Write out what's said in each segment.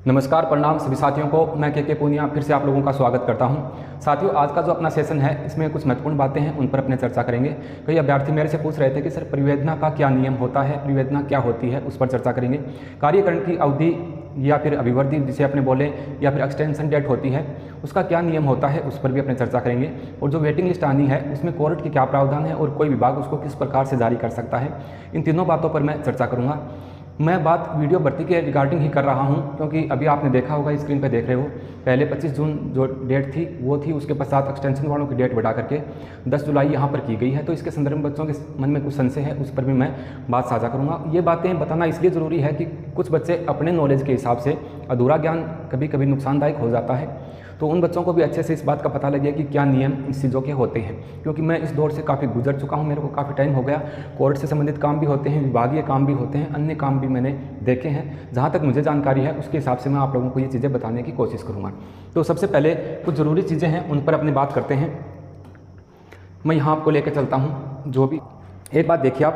नमस्कार, प्रणाम सभी साथियों को। मैं के पूनिया फिर से आप लोगों का स्वागत करता हूं। साथियों, आज का जो अपना सेशन है इसमें कुछ महत्वपूर्ण बातें हैं, उन पर अपने चर्चा करेंगे। कई अभ्यर्थी मेरे से पूछ रहे थे कि सर परिवेदना का क्या नियम होता है, परिवेदना क्या होती है, उस पर चर्चा करेंगे। कार्यकरण की अवधि या फिर अभिवर्ती जिसे अपने बोले या फिर एक्सटेंशन डेट होती है, उसका क्या नियम होता है, उस पर भी अपने चर्चा करेंगे। और जो वेटिंग लिस्ट आनी है उसमें कोर्ट की क्या प्रावधान है और कोई विभाग उसको किस प्रकार से जारी कर सकता है, इन तीनों बातों पर मैं चर्चा करूँगा। मैं बात वीडियो भर्ती के रिगार्डिंग ही कर रहा हूं, क्योंकि अभी आपने देखा होगा, स्क्रीन पे देख रहे हो, पहले 25 जून जो डेट थी वो थी, उसके पश्चात एक्सटेंशन वालों की डेट बढ़ा करके 10 जुलाई यहां पर की गई है। तो इसके संदर्भ में बच्चों के मन में कुछ संशय है, उस पर भी मैं बात साझा करूंगा। ये बातें बताना इसलिए ज़रूरी है कि कुछ बच्चे अपने नॉलेज के हिसाब से, अधूरा ज्ञान कभी कभी नुकसानदायक हो जाता है, तो उन बच्चों को भी अच्छे से इस बात का पता लगे कि क्या नियम इस चीज़ों के होते हैं। क्योंकि मैं इस दौर से काफ़ी गुजर चुका हूं, मेरे को काफ़ी टाइम हो गया। कोर्ट से संबंधित काम भी होते हैं, विभागीय काम भी होते हैं, अन्य काम भी मैंने देखे हैं। जहां तक मुझे जानकारी है उसके हिसाब से मैं आप लोगों को ये चीज़ें बताने की कोशिश करूँगा। तो सबसे पहले कुछ ज़रूरी चीज़ें हैं, उन पर अपनी बात करते हैं। मैं यहाँ आपको लेकर चलता हूँ। जो भी एक बात देखिए,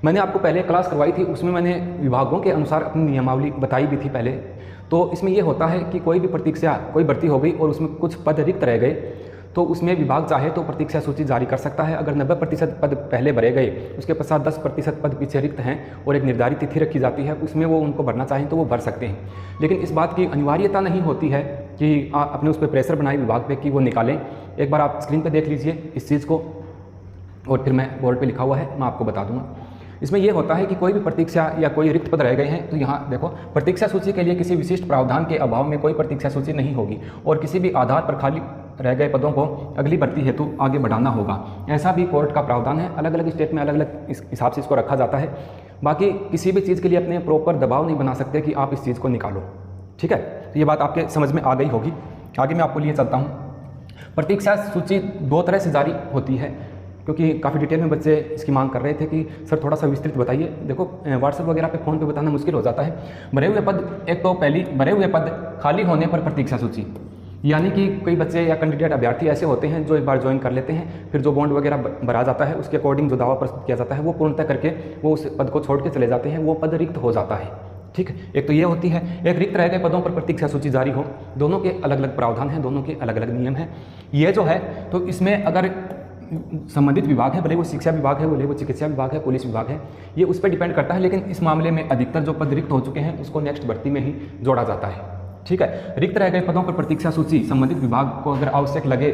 मैंने आपको पहले क्लास करवाई थी, उसमें मैंने विभागों के अनुसार अपनी नियमावली बताई भी थी पहले। तो इसमें यह होता है कि कोई भी प्रतीक्षा, कोई भर्ती हो गई और उसमें कुछ पद रिक्त रह गए, तो उसमें विभाग चाहे तो प्रतीक्षा सूची जारी कर सकता है। अगर 90% पद पहले भरे गए, उसके पश्चात 10% पद पीछे रिक्त हैं और एक निर्धारित तिथि रखी जाती है, उसमें वो उनको भरना चाहें तो वो भर सकते हैं। लेकिन इस बात की अनिवार्यता नहीं होती है कि आप अपने उस पर प्रेशर बनाए विभाग पे कि वो निकालें। एक बार आप स्क्रीन पर देख लीजिए इस चीज़ को, और फिर मैं बोर्ड पर लिखा हुआ है, मैं आपको बता दूँगा। इसमें यह होता है कि कोई भी प्रतीक्षा या कोई रिक्त पद रह गए हैं, तो यहाँ देखो, प्रतीक्षा सूची के लिए किसी विशिष्ट प्रावधान के अभाव में कोई प्रतीक्षा सूची नहीं होगी और किसी भी आधार पर खाली रह गए पदों को अगली भर्ती हेतु आगे बढ़ाना होगा। ऐसा भी कोर्ट का प्रावधान है। अलग अलग स्टेट में अलग अलग इस हिसाब से इसको रखा जाता है। बाकी किसी भी चीज़ के लिए अपने प्रॉपर दबाव नहीं बना सकते कि आप इस चीज़ को निकालो। ठीक है, तो ये बात आपके समझ में आ गई होगी। आगे मैं आपको लिए चलता हूँ। प्रतीक्षा सूची दो तरह से जारी होती है, क्योंकि काफ़ी डिटेल में बच्चे इसकी मांग कर रहे थे कि सर थोड़ा सा विस्तृत बताइए। देखो, व्हाट्सएप वगैरह पे फ़ोन पे बताना मुश्किल हो जाता है। भरे हुए पद, एक तो पहली भरे हुए पद खाली होने पर प्रतीक्षा सूची, यानी कि कई बच्चे या कैंडिडेट अभ्यर्थी ऐसे होते हैं जो एक बार ज्वाइन कर लेते हैं, फिर जो बॉन्ड वगैरह भरा जाता है उसके अकॉर्डिंग जो दावा प्रस्तुत किया जाता है वो पूर्णतः करके वो उस पद को छोड़ के चले जाते हैं, वो पद रिक्त हो जाता है। ठीक है, एक तो ये होती है। एक रिक्त रह गए पदों पर प्रतीक्षा सूची जारी हो, दोनों के अलग अलग प्रावधान हैं, दोनों के अलग अलग नियम हैं। ये जो है, तो इसमें अगर संबंधित विभाग है, भले वो शिक्षा विभाग है, भले वो चिकित्सा विभाग है, पुलिस विभाग है, ये उस पर डिपेंड करता है। लेकिन इस मामले में अधिकतर जो पद रिक्त हो चुके हैं उसको नेक्स्ट भर्ती में ही जोड़ा जाता है। ठीक है, रिक्त रह गए पदों पर प्रतीक्षा सूची संबंधित विभाग को अगर आवश्यक लगे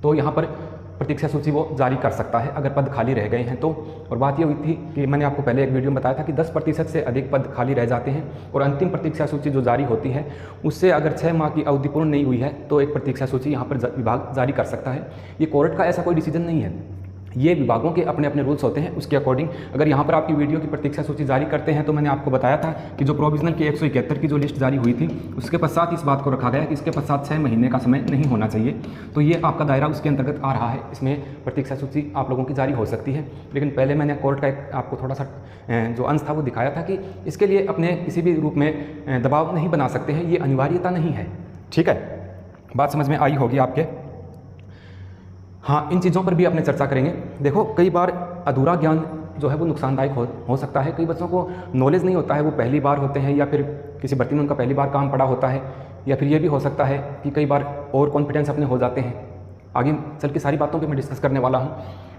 तो यहाँ पर प्रतीक्षा सूची वो जारी कर सकता है, अगर पद खाली रह गए हैं तो। और बात ये हुई थी कि मैंने आपको पहले एक वीडियो में बताया था कि 10% से अधिक पद खाली रह जाते हैं और अंतिम प्रतीक्षा सूची जो जारी होती है उससे अगर 6 माह की अवधि पूर्ण नहीं हुई है तो एक प्रतीक्षा सूची यहाँ पर विभाग जारी कर सकता है। ये कोर्ट का ऐसा कोई डिसीजन नहीं है, ये विभागों के अपने अपने रूल्स होते हैं। उसके अकॉर्डिंग अगर यहाँ पर आपकी वीडियो की प्रतीक्षा सूची जारी करते हैं तो मैंने आपको बताया था कि जो प्रोविजनल की 171 की जो लिस्ट जारी हुई थी उसके पश्चात इस बात को रखा गया कि इसके पश्चात 6 महीने का समय नहीं होना चाहिए। तो ये आपका दायरा उसके अंतर्गत आ रहा है, इसमें प्रतीक्षा सूची आप लोगों की जारी हो सकती है। लेकिन पहले मैंने कोर्ट का एक आपको थोड़ा सा जो अंश था वो दिखाया था कि इसके लिए अपने किसी भी रूप में दबाव नहीं बना सकते हैं, ये अनिवार्यता नहीं है। ठीक है, बात समझ में आई होगी आपके। हाँ, इन चीज़ों पर भी अपने चर्चा करेंगे। देखो, कई बार अधूरा ज्ञान जो है वो नुकसानदायक हो सकता है। कई बच्चों को नॉलेज नहीं होता है, वो पहली बार होते हैं या फिर किसी भर्ती में उनका पहली बार काम पड़ा होता है, या फिर ये भी हो सकता है कि कई बार ओवर कॉन्फिडेंस अपने हो जाते हैं। आगे चल के सारी बातों पे मैं डिस्कस करने वाला हूँ।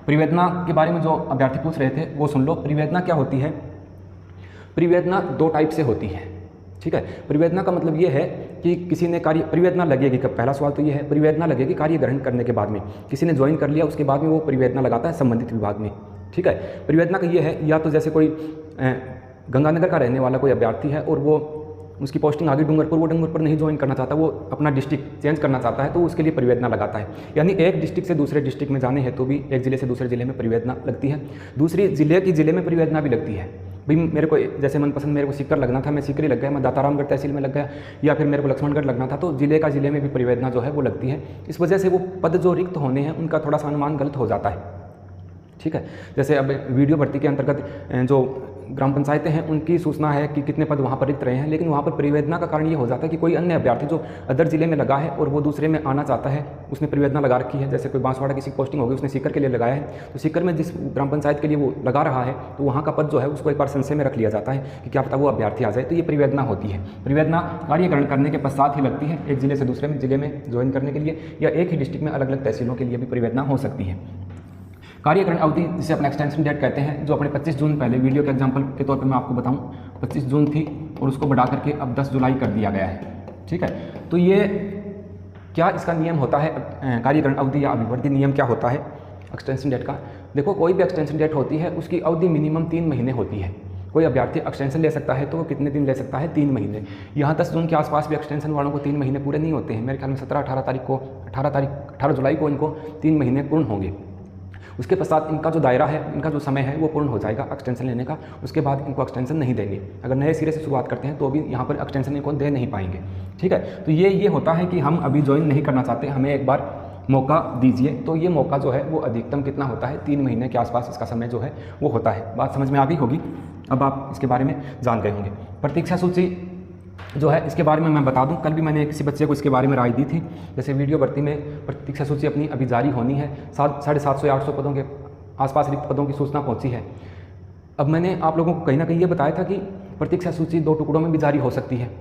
परिवेदना के बारे में जो अभ्यर्थी पूछ रहे थे वो सुन लो। परिवेदना क्या होती है? परिवेदना 2 टाइप से होती है। ठीक है, परिवेदना का मतलब ये है कि किसी ने कार्य, परिवेदना लगेगी कब? पहला सवाल तो ये है, परिवेदना लगेगी कार्य ग्रहण करने के बाद में। किसी ने ज्वाइन कर लिया उसके बाद में वो परिवेदना लगाता है संबंधित विभाग में। ठीक है, परिवेदना का ये है, या तो जैसे कोई गंगानगर का रहने वाला कोई अभ्यर्थी है और वो उसकी पोस्टिंग आगे डूंगरपुर, वो डूंगरपुर नहीं ज्वाइन करना चाहता, वो अपना डिस्ट्रिक्ट चेंज करना चाहता है, तो उसके लिए परिवेदना लगाता है। यानी एक डिस्ट्रिक्ट से दूसरे डिस्ट्रिक्ट में जाने हेतु भी एक ज़िले से दूसरे ज़िले में परिवेदना लगती है। दूसरी ज़िले में परिवेदना भी लगती है। भाई मेरे को जैसे मनपसंद मेरे को सीकर लगना था, मैं सीकर ही लग गया, मैं दातारामगढ़ तहसील में लग गया, या फिर मेरे को लक्ष्मणगढ़ लगना था, तो ज़िले में भी परिवेदना जो है वो लगती है। इस वजह से वो पद जो रिक्त होने हैं उनका थोड़ा सा अनुमान गलत हो जाता है। ठीक है, जैसे अब वीडियो भर्ती के अंतर्गत जो ग्राम पंचायतें हैं उनकी सूचना है कि कितने पद वहाँ पर रिक्त रहे हैं, लेकिन वहाँ पर परिवेदना का कारण ये हो जाता है कि कोई अन्य अभ्यर्थी जो अदर जिले में लगा है और वो दूसरे में आना चाहता है, उसने परिवेदना लगा रखी है, जैसे कोई बांसवाड़ा किसी पोस्टिंग होगी, उसने सीकर के लिए लगाया है, तो सीकर में जिस ग्राम पंचायत के लिए वो लगा रहा है तो वहाँ का पद जो है उसको एक बार संशय में रख लिया जाता है कि क्या पता वो अभ्यर्थी आ जाए, तो ये परिवेदना होती है। परिवेदना कार्यकरण करने के पश्चात ही लगती है, एक जिले से दूसरे जिले में ज्वाइन करने के लिए या एक ही डिस्ट्रिक्ट में अलग अलग तहसीलों के लिए भी परिवेदना हो सकती है। कार्यकरण अवधि जिसे अपना एक्सटेंशन डेट कहते हैं, जो अपने 25 जून पहले वीडियो के एग्जांपल के तौर पे मैं आपको बताऊं 25 जून थी और उसको बढ़ा करके अब 10 जुलाई कर दिया गया है। ठीक है, तो ये क्या इसका नियम होता है, कार्यकरण अवधि या अभिवर्ती नियम क्या होता है एक्सटेंशन डेट का। देखो, कोई भी एक्सटेंशन डेट होती है उसकी अवधि मिनिमम 3 महीने होती है। कोई अभ्यर्थी एक्सटेंशन ले सकता है तो वो कितने दिन ले सकता है, 3 महीने। यहाँ 10 जून के आसपास भी एक्सटेंशन वालों को 3 महीने पूरे नहीं होते हैं। मेरे ख्याल में 18 जुलाई को इनको 3 महीने पूर्ण होंगे। उसके पश्चात इनका जो दायरा है, इनका जो समय है वो पूर्ण हो जाएगा एक्सटेंशन लेने का। उसके बाद इनको एक्सटेंशन नहीं देंगे। अगर नए सिरे से शुरुआत करते हैं तो भी यहाँ पर एक्सटेंशन इनको दे नहीं पाएंगे। ठीक है, तो ये होता है कि हम अभी ज्वाइन नहीं करना चाहते, हमें एक बार मौका दीजिए। तो ये मौका जो है वो अधिकतम कितना होता है, 3 महीने के आसपास इसका समय जो है वो होता है। बात समझ में आ गई होगी, अब आप इसके बारे में जान गए होंगे। प्रतीक्षा सूची जो है इसके बारे में मैं बता दूं, कल भी मैंने किसी बच्चे को इसके बारे में राय दी थी। जैसे वीडियो भर्ती में प्रतीक्षा सूची अपनी अभी जारी होनी है, 750 या 800 पदों के आसपास रिक्त पदों की सूचना पहुंची है। अब मैंने आप लोगों को कहीं ना कहीं ये बताया था कि प्रतीक्षा सूची 2 टुकड़ों में भी जारी हो सकती है।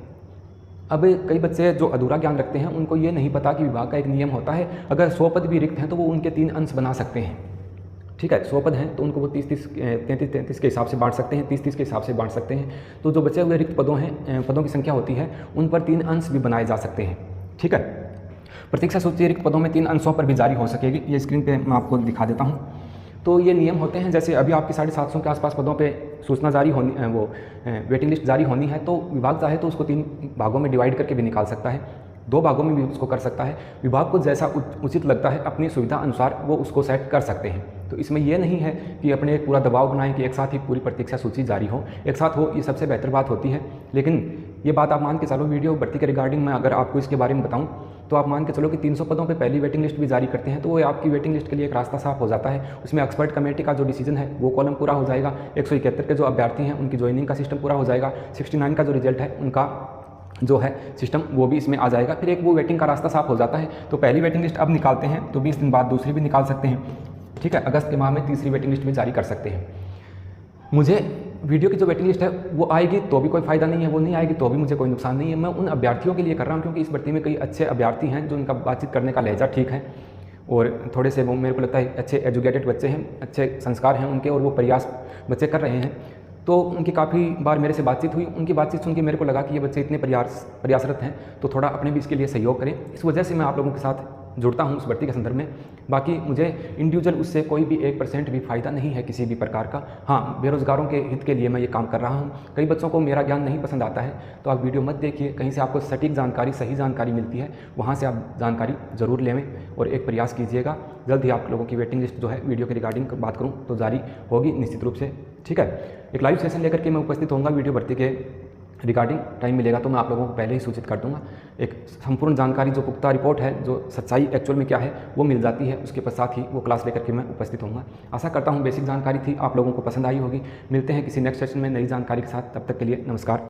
अब कई बच्चे जो अधूरा ज्ञान रखते हैं उनको ये नहीं पता कि विभाग का एक नियम होता है, अगर 100 पद भी रिक्त हैं तो वो उनके 3 अंश बना सकते हैं। ठीक है, 100 पद हैं तो उनको वो 33 के हिसाब से बांट सकते हैं, 30 के हिसाब से बांट सकते हैं। तो जो बचे हुए रिक्त पदों की संख्या होती है उन पर 3 अंश भी बनाए जा सकते हैं। ठीक है, प्रतीक्षा सूची रिक्त पदों में 3 अंशों पर भी जारी हो सकेगी। ये स्क्रीन पे मैं आपको दिखा देता हूँ। तो ये नियम होते हैं, जैसे अभी आपकी 750 के आसपास पदों पे सूचना जारी होनी, वो वेटिंग लिस्ट जारी होनी है, तो विभाग चाहे तो उसको 3 भागों में डिवाइड करके भी निकाल सकता है, 2 भागों में भी उसको कर सकता है। विभाग को जैसा उचित लगता है अपनी सुविधा अनुसार वो उसको सेट कर सकते हैं। तो इसमें यह नहीं है कि अपने एक पूरा दबाव बनाएं कि एक साथ ही पूरी प्रतीक्षा सूची जारी हो, एक साथ हो, ये सबसे बेहतर बात होती है। लेकिन ये बात आप मान के चलो, वीडियो भर्ती के रिगार्डिंग मैं अगर आपको इसके बारे में बताऊं तो आप मान के चलो कि 300 पदों पे पहली वेटिंग लिस्ट भी जारी करते हैं, तो वो आपकी वेटिंग लिस्ट के लिए एक रास्ता साफ हो जाता है। उसमें एक्सपर्ट कमेटी का जो डिसीजन है वो कॉलम पूरा हो जाएगा, 171 के जो अभ्यर्थी हैं उनकी ज्वाइनिंग का सिस्टम पूरा हो जाएगा, 69 का जो रिजल्ट है उनका जो है सिस्टम वो भी इसमें आ जाएगा। फिर एक वो वेटिंग का रास्ता साफ हो जाता है। तो पहली वेटिंग लिस्ट अब निकालते हैं तो 20 दिन बाद दूसरी भी निकाल सकते हैं। ठीक है, अगस्त के माह में तीसरी वेटिंग लिस्ट भी जारी कर सकते हैं। मुझे वीडियो की जो वेटिंग लिस्ट है वो आएगी तो भी कोई फ़ायदा नहीं है, वो नहीं आएगी तो भी मुझे कोई नुकसान नहीं है। मैं उन अभ्यर्थियों के लिए कर रहा हूँ क्योंकि इस भर्ती में कई अच्छे अभ्यर्थी हैं जो उनका बातचीत करने का लहजा ठीक है और थोड़े से वो मेरे को लगता है अच्छे एजुकेटेड बच्चे हैं, अच्छे संस्कार हैं उनके और वो प्रयास बच्चे कर रहे हैं। तो उनकी काफ़ी बार मेरे से बातचीत हुई, उनकी बातचीत सुन के मेरे को लगा कि ये बच्चे इतने प्रयासरत हैं तो थोड़ा अपने भी इसके लिए सहयोग करें। इस वजह से मैं आप लोगों के साथ जुड़ता हूँ उस भर्ती के संदर्भ में। बाकी मुझे इंडिविजुअल उससे कोई भी 1% भी फ़ायदा नहीं है किसी भी प्रकार का। हाँ, बेरोज़गारों के हित के लिए मैं ये काम कर रहा हूँ। कई बच्चों को मेरा ज्ञान नहीं पसंद आता है तो आप वीडियो मत देखिए, कहीं से आपको सटीक जानकारी, सही जानकारी मिलती है, वहाँ से आप जानकारी ज़रूर लें और एक प्रयास कीजिएगा। जल्द ही आप लोगों की वेटिंग लिस्ट जो है वीडियो के रिगार्डिंग बात करूँ तो जारी होगी निश्चित रूप से। ठीक है, एक लाइव सेशन लेकर के मैं उपस्थित होऊंगा वीडियो भर्ती के रिगार्डिंग। टाइम मिलेगा तो मैं आप लोगों को पहले ही सूचित कर दूंगा। एक संपूर्ण जानकारी, जो पुख्ता रिपोर्ट है, जो सच्चाई एक्चुअल में क्या है वो मिल जाती है, उसके पश्चात ही वो क्लास लेकर के मैं उपस्थित होऊंगा। आशा करता हूँ बेसिक जानकारी थी, आप लोगों को पसंद आई होगी। मिलते हैं किसी नेक्स्ट सेशन में नई जानकारी के साथ, तब तक के लिए नमस्कार।